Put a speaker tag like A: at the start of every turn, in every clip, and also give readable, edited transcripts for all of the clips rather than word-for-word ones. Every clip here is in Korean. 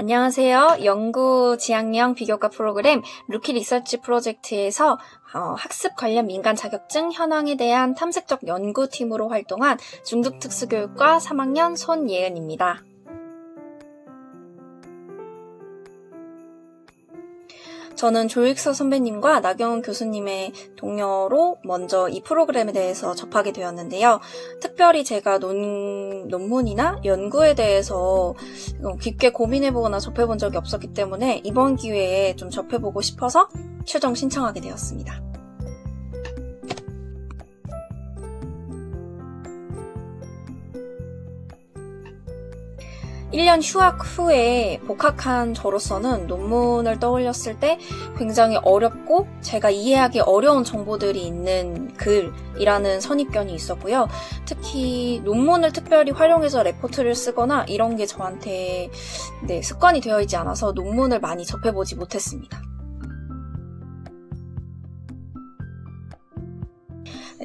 A: 안녕하세요. 연구 지향형 비교과 프로그램 루키 리서치 프로젝트에서 학습 관련 민간 자격증 현황에 대한 탐색적 연구팀으로 활동한 중등특수교육과 3학년 손예은입니다. 저는 조익서 선배님과 나경원 교수님의 동료로 먼저 이 프로그램에 대해서 접하게 되었는데요. 특별히 제가 논문이나 연구에 대해서 깊게 고민해보거나 접해본 적이 없었기 때문에 이번 기회에 좀 접해보고 싶어서 최종 신청하게 되었습니다. (1년) 휴학 후에 복학한 저로서는 논문을 떠올렸을 때 굉장히 어렵고 제가 이해하기 어려운 정보들이 있는 글이라는 선입견이 있었고요. 특히 논문을 특별히 활용해서 레포트를 쓰거나 이런 게 저한테 습관이 되어 있지 않아서 논문을 많이 접해보지 못했습니다.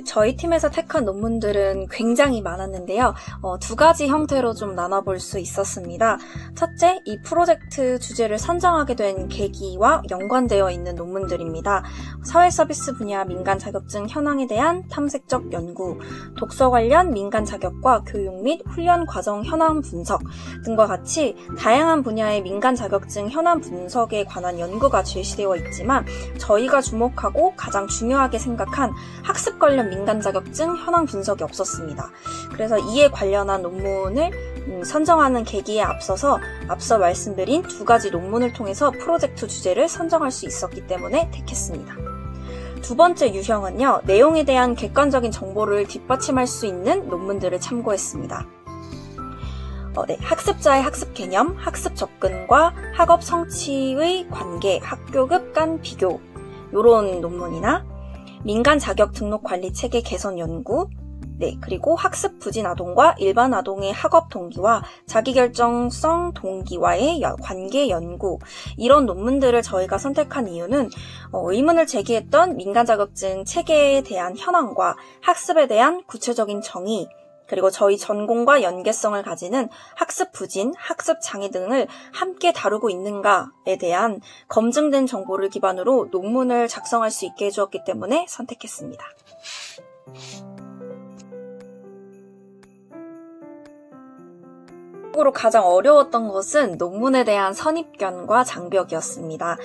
A: 저희 팀에서 택한 논문들은 굉장히 많았는데요. 두 가지 형태로 좀 나눠볼 수 있었습니다. 첫째, 이 프로젝트 주제를 선정하게 된 계기와 연관되어 있는 논문들입니다. 사회서비스 분야 민간 자격증 현황에 대한 탐색적 연구, 독서 관련 민간 자격과 교육 및 훈련 과정 현황 분석 등과 같이 다양한 분야의 민간 자격증 현황 분석에 관한 연구가 제시되어 있지만 저희가 주목하고 가장 중요하게 생각한 학습 관련 민간 자격증 현황 분석이 없었습니다. 그래서 이에 관련한 논문을 선정하는 계기에 앞서 말씀드린 두 가지 논문을 통해서 프로젝트 주제를 선정할 수 있었기 때문에 택했습니다. 두 번째 유형은요, 내용에 대한 객관적인 정보를 뒷받침할 수 있는 논문들을 참고했습니다. 학습자의 학습 개념, 학습 접근과 학업 성취의 관계, 학교급 간 비교 이런 논문이나 민간 자격 등록 관리 체계 개선 연구, 그리고 학습 부진 아동과 일반 아동의 학업 동기와 자기결정성 동기와의 관계 연구, 이런 논문들을 저희가 선택한 이유는 의문을 제기했던 민간 자격증 체계에 대한 현황과 학습에 대한 구체적인 정의, 그리고 저희 전공과 연계성을 가지는 학습 부진, 학습 장애 등을 함께 다루고 있는가에 대한 검증된 정보를 기반으로 논문을 작성할 수 있게 해주었기 때문에 선택했습니다. 가장 어려웠던 것은 논문에 대한 선입견과 장벽이었습니다.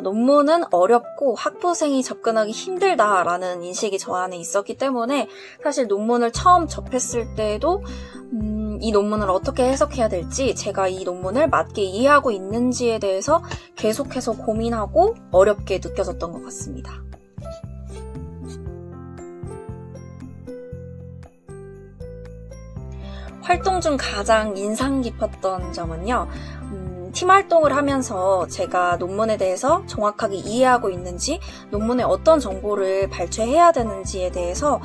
A: 논문은 어렵고 학부생이 접근하기 힘들다라는 인식이 저 안에 있었기 때문에 사실 논문을 처음 접했을 때도 이 논문을 어떻게 해석해야 될지, 제가 이 논문을 맞게 이해하고 있는지에 대해서 계속해서 고민하고 어렵게 느껴졌던 것 같습니다. 활동 중 가장 인상 깊었던 점은요, 팀 활동을 하면서 제가 논문에 대해서 정확하게 이해하고 있는지, 논문에 어떤 정보를 발췌해야 되는지에 대해서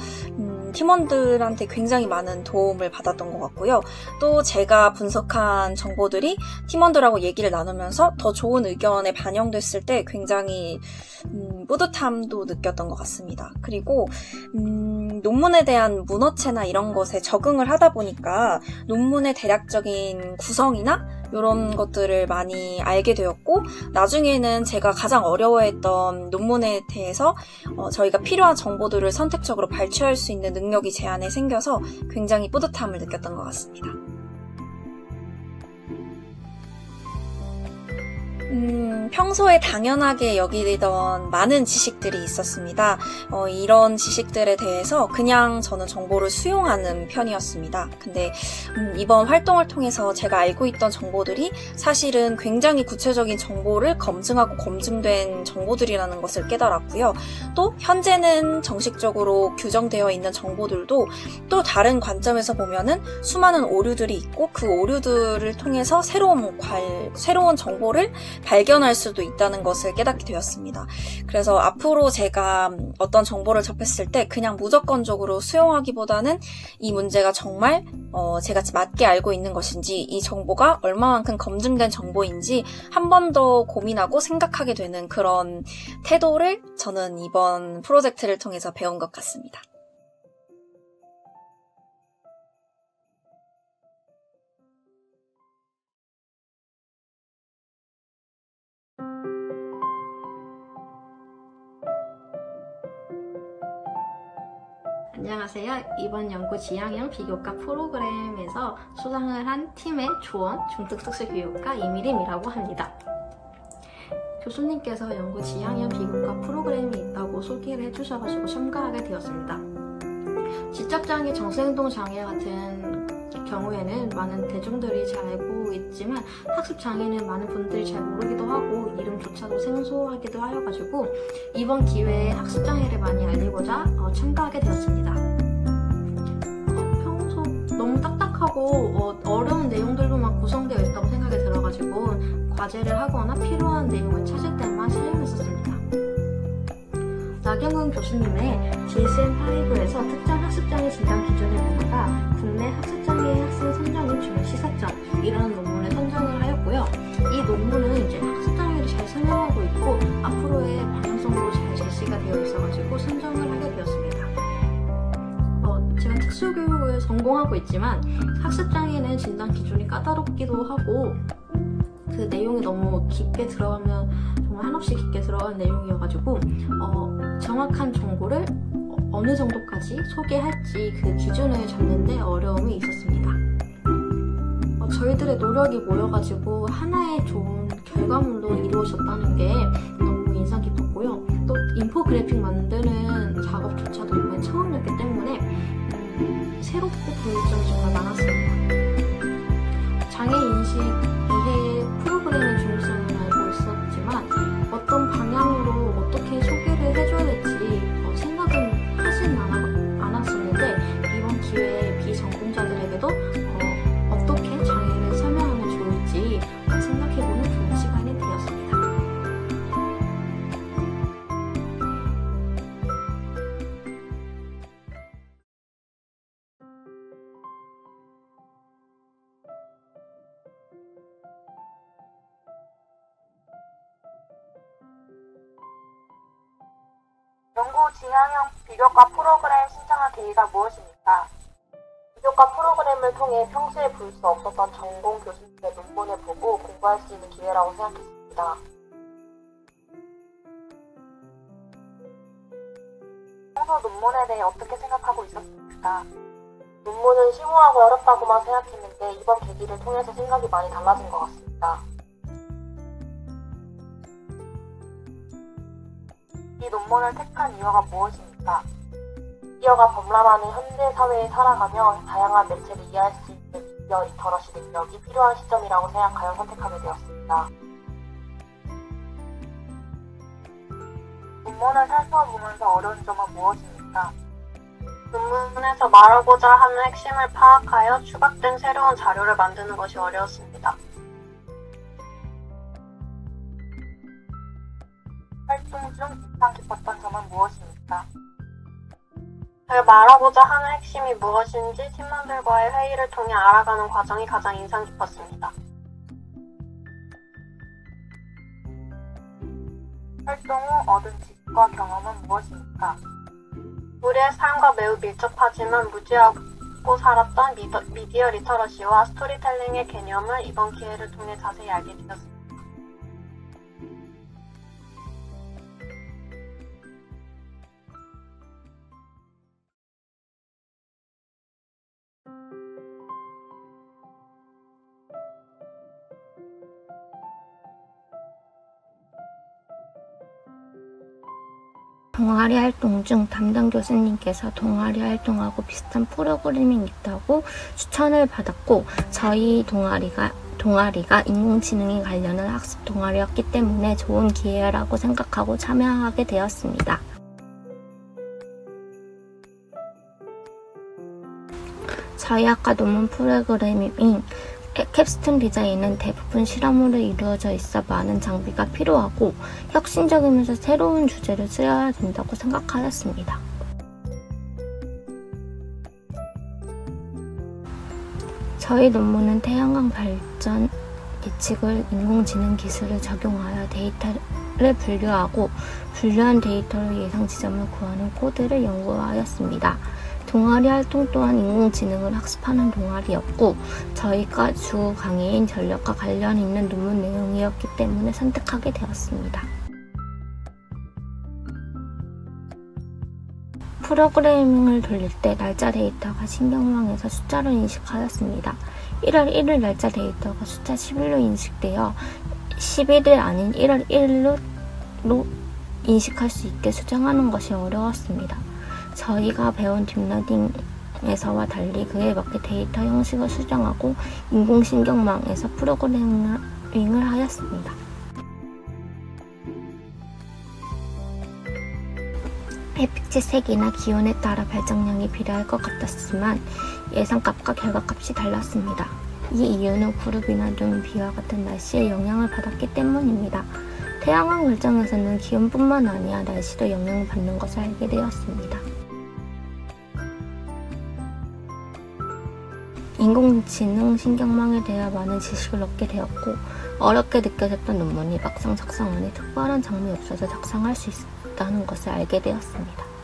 A: 팀원들한테 굉장히 많은 도움을 받았던 것 같고요. 또 제가 분석한 정보들이 팀원들하고 얘기를 나누면서 더 좋은 의견에 반영됐을 때 굉장히 뿌듯함도 느꼈던 것 같습니다. 그리고 논문에 대한 문어체나 이런 것에 적응을 하다 보니까 논문의 대략적인 구성이나 이런 것들을 많이 알게 되었고, 나중에는 제가 가장 어려워했던 논문에 대해서 저희가 필요한 정보들을 선택적으로 발췌할 수 있는 능력이 제 안에 생겨서 굉장히 뿌듯함을 느꼈던 것 같습니다. 평소에 당연하게 여기던 많은 지식들이 있었습니다. 이런 지식들에 대해서 그냥 저는 정보를 수용하는 편이었습니다. 근데 이번 활동을 통해서 제가 알고 있던 정보들이 사실은 굉장히 구체적인 정보를 검증하고 검증된 정보들이라는 것을 깨달았고요. 또 현재는 정식적으로 규정되어 있는 정보들도 또 다른 관점에서 보면은 수많은 오류들이 있고, 그 오류들을 통해서 새로운 정보를 발견할 수도 있다는 것을 깨닫게 되었습니다. 그래서 앞으로 제가 어떤 정보를 접했을 때 그냥 무조건적으로 수용하기보다는 이 문제가 정말 제가 맞게 알고 있는 것인지, 이 정보가 얼마만큼 검증된 정보인지 한 번 더 고민하고 생각하게 되는 그런 태도를 저는 이번 프로젝트를 통해서 배운 것 같습니다.
B: 안녕하세요. 이번 연구 지향형 비교과 프로그램에서 수상을 한 팀의 조원 중특수교육과 이미림이라고 합니다. 교수님께서 연구 지향형 비교과 프로그램이 있다고 소개를 해주셔가지고 참가하게 되었습니다. 지적장애, 정서행동장애 같은 경우에는 많은 대중들이 잘 알고 있지만 학습장애는 많은 분들이 잘 모르기도 하고 이름조차도 생소하기도 하여가지고 이번 기회에 학습장애를 많이 알리고자 참가하게 되었습니다. 평소 너무 딱딱하고 어려운 내용들로만 구성되어 있다고 생각이 들어가지고 과제를 하거나 필요한 내용을 찾을 때만 사용했었습니다. 나경은 교수님의 DSM-5에서 특정 학습장애 진단 기준을 보다가 국내 학습장애 학생 선정의 중요 시사점이라는 논문을 선정을 하였고요. 이 논문은 이제 학습장애를 잘 설명하고 있고 앞으로의 방향성도 잘 제시가 되어 있어가지고 선정을 하게 되었습니다. 제가 특수교육을 전공하고 있지만 학습장애는 진단 기준이 까다롭기도 하고 그 내용이 너무 깊게 들어가면 정말 한없이 깊게 들어간 내용이어가지고 정확한 정보를 어느 정도까지 소개할지 그 기준을 잡는데 어려움이 있었습니다. 저희들의 노력이 모여가지고 하나의 좋은 결과물로 이루어졌다는 게 너무 인상 깊었고요. 또 인포그래픽 만드는 작업조차도 이번에 처음이었기 때문에 새롭고 보일 점이 정말 많았습니다. 장애인식 이해 프로그램의 중요성을 알고 있었지만 어떤 방향으로 어떻게 소개를 해줘야 될지 생각은 하진 않았었는데 이번 기회에 비전공자들에게도 어떻게 장애를 설명하면 좋을지 생각해보는 좋은 시간이 되었습니다.
C: 연구 지향형 비교과 프로그램 신청한 계기가 무엇입니까? 비교과 프로그램을 통해 평소에 볼 수 없었던 전공 교수님의 논문을 보고 공부할 수 있는 기회라고 생각했습니다. 평소 논문에 대해 어떻게 생각하고 있었습니까? 논문은 심오하고 어렵다고만 생각했는데 이번 계기를 통해서 생각이 많이 달라진 것 같습니다. 이 논문을 택한 이유가 무엇입니까? 미디어가 범람하는 현대 사회에 살아가며 다양한 매체를 이해할 수 있는 미디어 리터러시 능력이 필요한 시점이라고 생각하여 선택하게 되었습니다. 논문을 살펴보면서 어려운 점은 무엇입니까? 논문에서 말하고자 하는 핵심을 파악하여 추가된 새로운 자료를 만드는 것이 어려웠습니다. 활동 중 인상 깊었던 점은 무엇입니까? 제가 말하고자 하는 핵심이 무엇인지 팀원들과의 회의를 통해 알아가는 과정이 가장 인상 깊었습니다. 활동 후 얻은 지식과 경험은 무엇입니까? 우리의 삶과 매우 밀접하지만 무지하고 살았던 미디어 리터러시와 스토리텔링의 개념을 이번 기회를 통해 자세히 알게 되었습니다.
D: 동아리 활동 중 담당 교수님께서 동아리 활동하고 비슷한 프로그래밍이 있다고 추천을 받았고 저희 동아리가 인공지능에 관련한 학습 동아리였기 때문에 좋은 기회라고 생각하고 참여하게 되었습니다. 저희 학과 논문 프로그래밍인 캡스톤 디자인은 대부분 실험으로 이루어져 있어 많은 장비가 필요하고 혁신적이면서 새로운 주제를 쓰여야 된다고 생각하였습니다. 저희 논문은 태양광 발전 예측을 인공지능 기술을 적용하여 데이터를 분류하고 분류한 데이터로 예상 지점을 구하는 코드를 연구하였습니다. 동아리 활동 또한 인공지능을 학습하는 동아리였고 저희가 주 강의인 전력과 관련 있는 논문 내용이었기 때문에 선택하게 되었습니다. 프로그래밍을 돌릴 때 날짜 데이터가 신경망에서 숫자로 인식하였습니다. 1월 1일 날짜 데이터가 숫자 11로 인식되어 11일 아닌 1월 1일로 인식할 수 있게 수정하는 것이 어려웠습니다. 저희가 배운 딥러닝에서와 달리 그에 맞게 데이터 형식을 수정하고 인공신경망에서 프로그래밍을 하였습니다. 햇빛의 색이나 기온에 따라 발정량이 비례할 것 같았지만 예상값과 결과값이 달랐습니다. 이 이유는 구름이나 눈, 비와 같은 날씨에 영향을 받았기 때문입니다. 태양광 결정에서는 기온뿐만 아니라 날씨도 영향을 받는 것을 알게 되었습니다. 인공지능 신경망에 대해 많은 지식을 얻게 되었고 어렵게 느껴졌던 논문이 막상 작성하니 특별한 장면이 없어서 작성할 수 있다는 것을 알게 되었습니다.